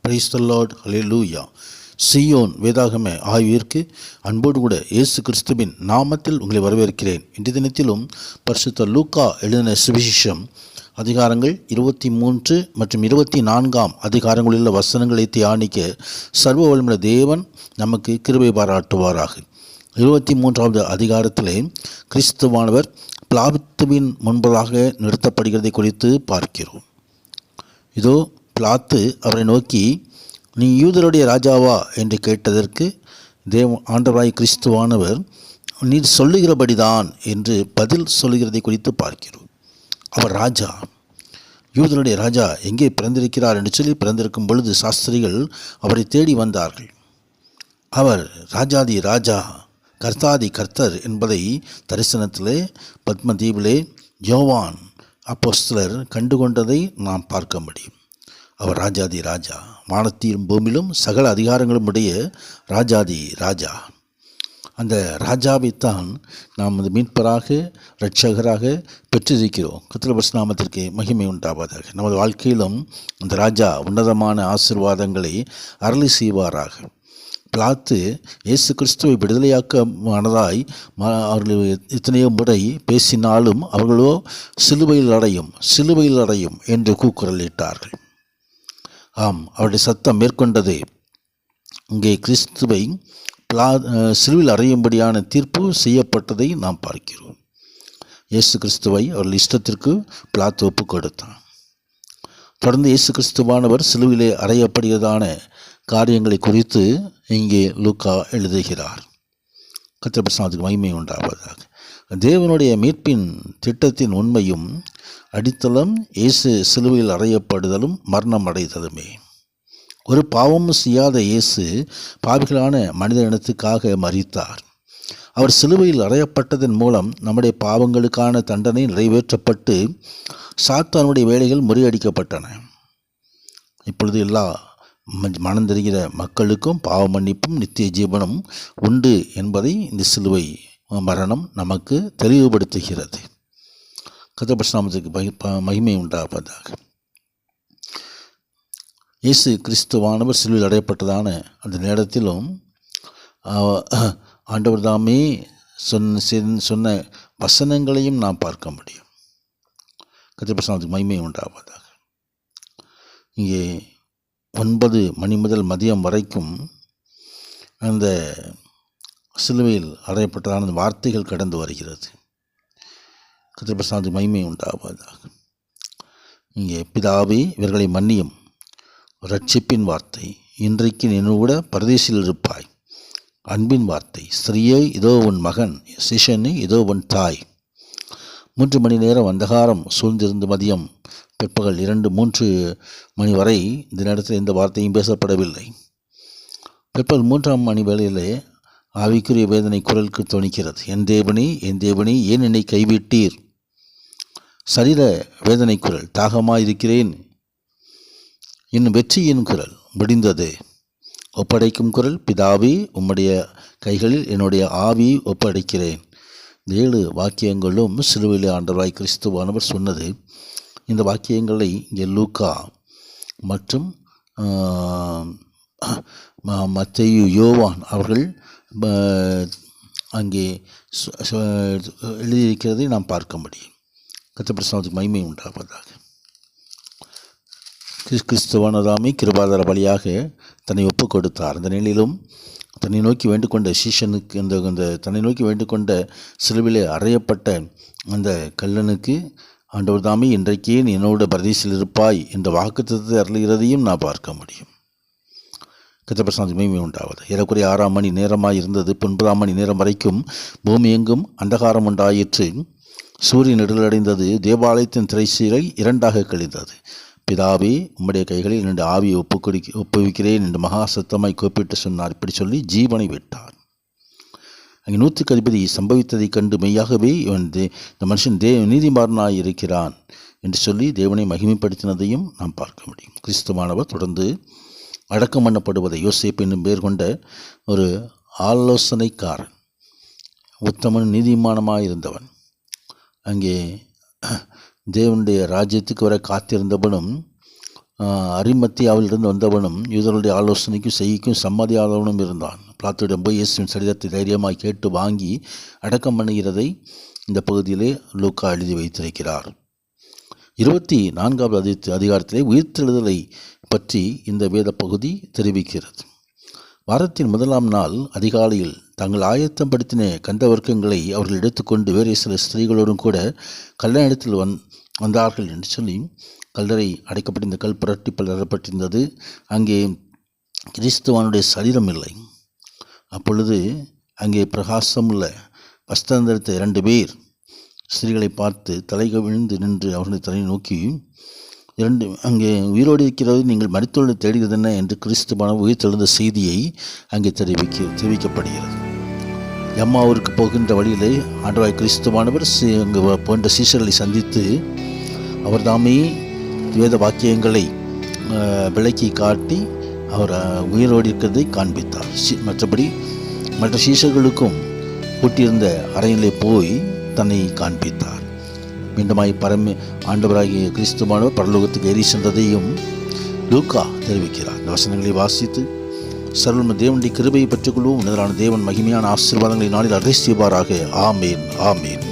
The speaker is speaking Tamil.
பிரைஸ் தி லார்ட், ஹல்லேலூயா. சீயோன் வேதாகம ஆய்விற்கு அன்போடு கூட இயேசு கிறிஸ்துவின் நாமத்தில் உங்களை வரவேற்கிறேன். இன்றைய தினத்திலும் பரிசுத்த லூக்கா எழுதின சுவிசேஷம் அதிகாரங்கள் 23 மற்றும் 24 அதிகாரங்களில் வசனங்களை தியானிக்க சர்வ வல்லமையுள்ள தேவன் நமக்கு கிருபை பாராட்டுவாராக. 23வது அதிகாரத்திலே கிறிஸ்துவானவர் பிலாத்துவின் முன்பதாக நிறுத்தப்படுகிறதை குறித்து பார்க்கிறோம். இதோ பிலாத்து அவரை நோக்கி, நீ யூதருடைய ராஜாவா என்று கேட்டதற்கு ஆண்டவராய் கிறிஸ்துவானவர் நீர் சொல்லுகிறபடிதான் என்று பதில் சொல்லுகிறதை குறித்து பார்க்கிறோம். அவர் ராஜா, யூதருடைய ராஜா எங்கே பிறந்திருக்கிறார் என்று சொல்லி பிறந்திருக்கும் பொழுது சாஸ்திரிகள் அவரை தேடி வந்தார்கள். அவர் ராஜாதி ராஜா, கர்த்தாதி கர்த்தர் என்பதை தரிசனத்திலே பத்மதீபிலே யோவான் அப்போஸ்தலர் கண்டுகொண்டதை நாம் பார்க்க முடியும். அவர் ராஜாதி ராஜா, வானத்திலும் பூமியிலும் சகல அதிகாரங்களும் உடைய ராஜாதி ராஜா. அந்த ராஜாவைத்தான் நாம் அந்த மீட்பராக இரட்சகராக பெற்றிருக்கிறோம். கர்த்தருடைய நாமத்திற்கு மகிமை உண்டாவதாக. நமது வாழ்க்கையிலும் அந்த ராஜா உன்னதமான ஆசீர்வாதங்களை அருளி செய்வாராக. பிலாத்து இயேசு கிறிஸ்துவை விடுதலையாக்க மனதாய் அவர்கள் எத்தனையோ முறை பேசினாலும் அவர்களோ சிலுவையில் அடையும் என்று கூக்குரலிட்டார்கள். ஆம், அவருடைய சத்தம் மேற்கொண்டது. இங்கே கிறிஸ்துவை சிலுவையில் அறையும்படியான தீர்ப்பு செய்யப்பட்டதை நாம் பார்க்கிறோம். இயேசு கிறிஸ்துவை அவர்கள் இஷ்டத்திற்கு பிலாத்து ஒப்பு கொடுத்தான். தொடர்ந்து இயேசு கிறிஸ்துவானவர் சிலுவையிலே அறையப்படுகிறதான காரியங்களை குறித்து இங்கே லூக்கா எழுதுகிறார். கர்த்தருடைய மகிமை உண்டாவதாக. தேவனுடைய மீட்பின் திட்டத்தின் உண்மையும் அடித்தளம் இயேசு சிலுவையில் அறையப்படுதலும் மரணம் அடைதலுமே. ஒரு பாவமும் செய்யாத இயேசு பாவிகளான மனித இனத்துக்காக மரித்தார். அவர் சிலுவையில் அறையப்பட்டதன் மூலம் நம்முடைய பாவங்களுக்கான தண்டனை நிறைவேற்றப்பட்டு சாத்தானுடைய வேலைகள் முறியடிக்கப்பட்டன. இப்பொழுது எல்லா மனம் தெரிகிற மக்களுக்கும் பாவ மன்னிப்பும் நித்திய ஜீவனும் உண்டு என்பதை இந்த சிலுவை மரணம் நமக்கு தெளிவுபடுத்துகிறது. கர்த்தருடைய நாமத்துக்கு மகிமை உண்டாவதாக. இயேசு கிறிஸ்துவானவர் சிலுவையில் அடையப்பட்டதான அந்த நேரத்திலும் ஆண்டவர் தாமே சொன்ன வசனங்களையும் நாம் பார்க்க முடியும். கர்த்தருடைய நாமத்துக்கு மகிமை உண்டாவதாக. இங்கே 9 மணி முதல் மதியம் வரைக்கும் அந்த சிலுவையில் அறையப்பட்டதான வார்த்தைகள் கடந்து வருகிறது. கர்த்தருடைய மகிமை உண்டாவதாக. இங்கே பிதாவே இவர்களை மன்னியும், ரட்சிப்பின் வார்த்தை, இன்றைக்கு நினைவுட பரதேசில் இருப்பாய், அன்பின் வார்த்தை, ஸ்திரீயே இதோ உன் மகன், சிஷனே இதோ உன் தாய். 3 மணி நேரம் அந்தகாரம் சூழ்ந்திருந்து மதியம் பிற்பகல் 2-3 மணி வரை இந்த நேரத்தில் எந்த வார்த்தையும் பேசப்படவில்லை. பிற்பகல் 3ஆம் மணி வேளையிலே ஆவிக்குரிய வேதனை குரலுக்கு துணிக்கிறது. என் தேவனே ஏன் என்னை கைவிட்டீர்? சரீர வேதனை குரல், தாகமாயிருக்கிறேன் என்னும் வெற்றியின் குரல் முடிந்தது. ஒப்படைக்கும் குரல், பிதாவே உம்முடைய கைகளில் என்னுடைய ஆவியை ஒப்படைக்கிறேன். இந்த 7 வாக்கியங்களும் சிலுவையிலே ஆண்டவராய் கிறிஸ்துவானவர் சொன்னது. இந்த வாக்கியங்களை இங்கே லூக்கா மற்றும் மத்தேயு, யோவான் அவர்கள் அங்கே எழுதியிருக்கிறதை நாம் பார்க்க முடியும். கர்த்தருடைய பிரசன்னத்துக்கு மகிமை உண்டாவதாக. கிறிஸ்துவானதாமே கிருபாதார பலியாக தன்னை ஒப்பு கொடுத்தார். அந்த நிலையிலும் தன்னை நோக்கி வேண்டுகொண்ட சீஷனுக்கு அந்த தன்னை நோக்கி வேண்டுகொண்ட சிலுவிலே அறையப்பட்ட அந்த கல்லனுக்கு ஆண்டவர் தாமே இன்றைக்கே நீ என்னோட பரதீசில் இருப்பாய் என்ற வாக்குத்தத்தத்தை அருளுகிறதையும் நான் பார்க்க முடியும். கர்த்தருடைய பிரசன்னத்துக்கு மகிமை உண்டாவது. ஏறக்குறைய 6 மணி நேரமாய் இருந்தது. 9 மணி நேரம் வரைக்கும் பூமி எங்கும் அந்தகாரம் உண்டாயிற்று. சூரியன் நெடுலடைந்தது. தேவாலயத்தின் திரைச்சீலை 2ஆக கழிந்தது. பிதாவே, உம்முடைய கைகளில் என்னுடைய ஆவியை ஒப்புவிக்கிறேன் என்று மகா சத்தமாய் கூப்பிட்டு சொன்னார். இப்படி சொல்லி ஜீவனை விட்டார். அங்கே 100க்கு அதிபதி சம்பவித்ததைக் கண்டு மெய்யாகவே இந்த மனுஷன் நீதிமாறனாய் இருக்கிறான் என்று சொல்லி தேவனை மகிமைப்படுத்தினதையும் நாம் பார்க்க முடியும். கிறிஸ்துவானவர் தொடர்ந்து அடக்கம் பண்ணப்படுவதை யோசேப்பு என்னும் பேர் கொண்ட ஒரு ஆலோசனைக்காரன், உத்தமன், நீதிமானமாக இருந்தவன், அங்கே தேவனுடைய ராஜ்யத்துக்கு வர காத்திருந்தவனும், அரிமத்தியாவிலிருந்து வந்தவனும், யூதர்களுடைய ஆலோசனைக்கும் செய்திக்கும் சம்மதியாதவனும் இருந்தான். பிலாத்துவிடம் போய் இயேசுவின் சரீரத்தை தைரியமாய் கேட்டு வாங்கி அடக்கம் பண்ணுகிறதை இந்த பகுதியிலே லூக்கா எழுதி வைத்திருக்கிறார். 24வது அதிகாரத்திலே உயிர்த்தெழுதலை பற்றி இந்த வேத பகுதி தெரிவிக்கிறது. வாரத்தின் 1ஆம் நாள் அதிகாலையில் தாங்கள் ஆயத்தப்படுத்தின கந்தவர்க்கங்களை அவர்கள் எடுத்துக்கொண்டு வேறு சில ஸ்திரீகளோடும் கூட கல்லறையில் வந்தார்கள் என்று சொல்லி கல்லறை அடைக்கப்பட்ட இந்த கல் புரட்டி பலரப்பட்டிருந்தது. அங்கே கிறிஸ்துவானுடைய சரீரம் இல்லை. அப்பொழுது அங்கே பிரகாசமுள்ள வஸ்திரம் தரித்த 2 பேர் ஸ்திரீகளை பார்த்து தலைக விழுந்து நின்று அவர்களை தலை நோக்கி, அங்கே உயிரோடு இருக்கிறது, நீங்கள் மரித்தோடு தேடுகிறது என்ன என்று கிறிஸ்துவானவர் உயிர்த்தெழுந்த செய்தியை அங்கே தெரிவிக்கப்படுகிறது. எம்மாவூருக்கு போகின்ற வழியிலே ஆண்டவராய் கிறிஸ்துவானவர் அங்கு போன்ற சீஷர்களை சந்தித்து அவர் தாமே வேத வாக்கியங்களை விளக்கி காட்டி அவர் உயிரோடு இருக்கிறதை காண்பித்தார். மற்றபடி மற்ற சீஷர்களுக்கும் கூட்டியிருந்த அறையிலே போய் தன்னை காண்பித்தார். மீண்டுமாய் ஆண்டவராகிய கிறிஸ்துவானவர் பரலோகத்துக்கு ஏறி சென்றதையும் லூக்கா தெரிவிக்கிறார். இந்த வசனங்களை வாசித்து சர்வ தேவனுடைய கிருபையை பெற்றுக்கொள்வோம். உன்னதரான தேவன் மகிமையான ஆசீர்வாதங்களை நாளில் அருள் செய்வாராக. ஆமேன், ஆமேன்.